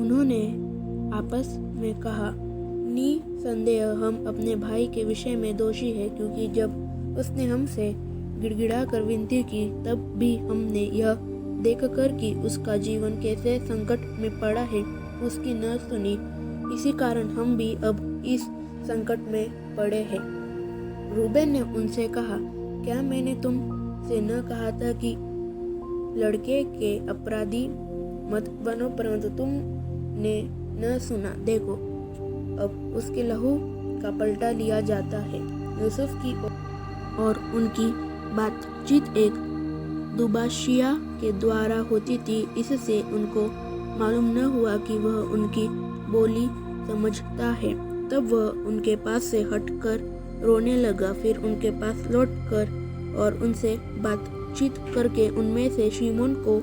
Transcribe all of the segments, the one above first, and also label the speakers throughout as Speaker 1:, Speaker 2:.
Speaker 1: उन्होंने आपस में कहा, निसंदेह हम अपने भाई के विषय में दोषी हैं, क्योंकि जब उसने हमसे गिड़गिड़ाकर विनती की तब भी हमने यह देखकर कि उसका जीवन कैसे संकट में पड़ा है उसकी न सुनी। इसी कारण हम भी अब इस संकट में पड़े हैं। रूबेन ने उनसे कहा, क्या मैंने तुमसे न कहा था कि लड़के के अपराधी मत बनो, परंतु तुमने न सुना। देखो अब उसके लहू का पलटा लिया जाता है। यूसुफ की और उनकी बातचीत एक दुभाषिया के द्वारा होती थी, इससे उनको मालूम न हुआ कि वह उनकी बोली समझता है। तब वह उनके पास से हटकर रोने लगा। फिर उनके पास लौटकर और उनसे बातचीत करके उनमें से शिमोन को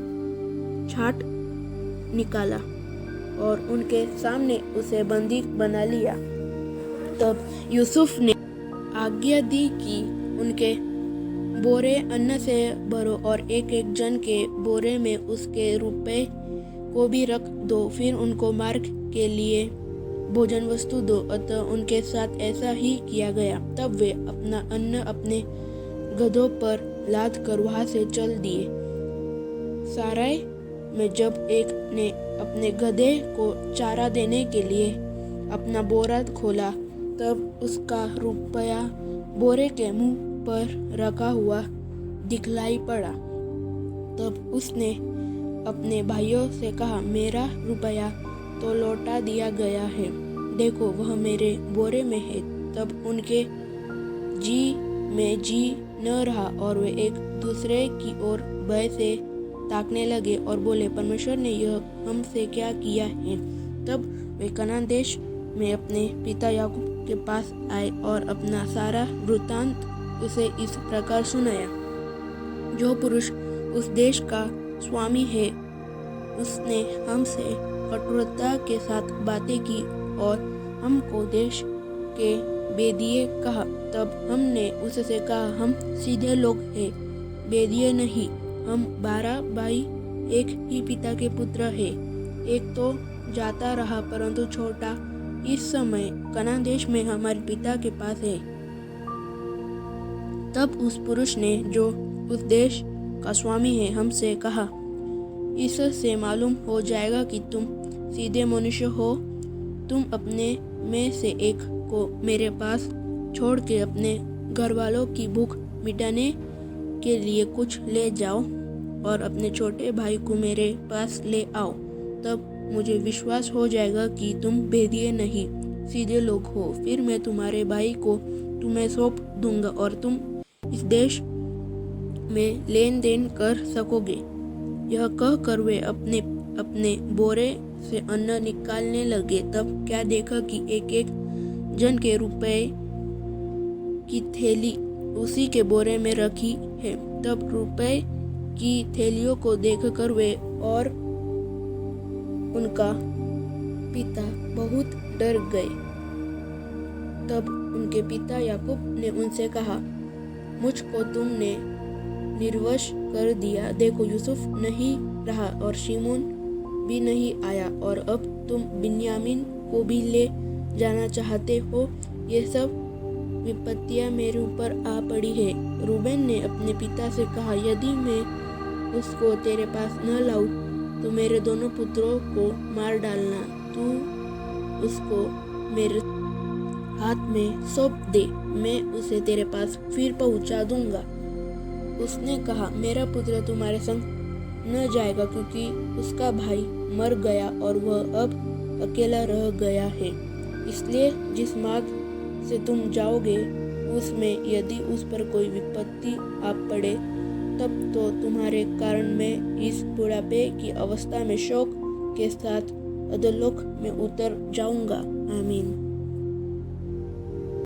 Speaker 1: छांट निकाला और उनके सामने उसे बंदी बना लिया। तब यूसुफ ने आज्ञा दी कि उनके बोरे अन्न से भरो और एक एक जन के बोरे में उसके रुपए को भी रख दो। फिर उनको मार्ग के लिए भोजन वस्तु दो। अतः उनके साथ ऐसा ही किया गया। तब वे अपना अन्न अपने गधों पर लाद कर वहां से चल दिए। साराय में जब एक ने अपने गधे को चारा देने के लिए अपना बोरा खोला, तब उसका रुपया बोरे के मुंह पर रखा हुआ दिखलाई पड़ा। तब उसने अपने भाइयों से कहा, मेरा रुपया तो लौटा दिया गया है, देखो वह मेरे बोरे में है। तब उनके जी में जी न रहा और वे एक दूसरे की ओर भय से ताकने लगे और बोले, परमेश्वर ने यह हमसे क्या किया है। तब वे कनान देश में अपने पिता याकूब के पास आए और अपना सारा वृत्तांत उसे इस प्रकार सुनाया। जो पुरुष उस देश का स्वामी है, उसने हमसे कठोरता के साथ बातें की और हमको देश के बेदिए कहा। तब हमने उससे कहा, हम सीधे लोग हैं, बेदिए नहीं। हम 12 भाई एक ही पिता के पुत्र हैं। एक तो जाता रहा, परंतु छोटा इस समय कनान देश में हमारे पिता के पास है। तब उस पुरुष ने, जो उस देश का स्वामी है, हमसे कहा, इससे मालूम हो जाएगा कि तुम सीधे मनुष्य हो। तुम अपने में से एक को मेरे पास छोड़ के अपने घर वालों की भूख मिटाने के लिए कुछ ले जाओ और अपने छोटे भाई को मेरे पास ले आओ। तब मुझे विश्वास हो जाएगा कि तुम भेदिए नहीं, सीधे लोग हो। फिर मैं तुम्हारे भाई को तुम्हें सौंप दूंगा और तुम इस देश में लेन देन कर सकोगे। यह कहकर वे अपने अपने बोरे से अन्न निकालने लगे। तब क्या देखा कि एक एक जन के रुपए की थैली उसी के बोरे में रखी है। तब रुपए की थैलियों को देखकर वे और उनका पिता बहुत डर गए। तब उनके पिता याकूब ने उनसे कहा, मुझको तुमने निर्वश कर दिया। देखो यूसुफ नहीं रहा और शिमोन भी नहीं आया, और अब तुम बिन्यामीन को भी ले जाना चाहते हो। ये सब विपत्तियां मेरे ऊपर आ पड़ी है। रूबेन ने अपने पिता से कहा, यदि मैं उसको तेरे पास न लाऊं तो मेरे दोनों पुत्रों को मार डालना। तू उसको मेरे हाथ में सौंप दे, मैं उसे तेरे पास फिर पहुंचा दूंगा। उसने कहा, मेरा पुत्र तुम्हारे संग न जाएगा, क्योंकि उसका भाई मर गया और वह अब अकेला रह गया है। इसलिए जिस मार्ग से तुम जाओगे उसमें यदि उस पर कोई विपत्ति आ पड़े, तब तो तुम्हारे कारण मैं इस बुढ़ापे की अवस्था में शोक के साथ अधोलोक में उतर जाऊंगा। आमीन।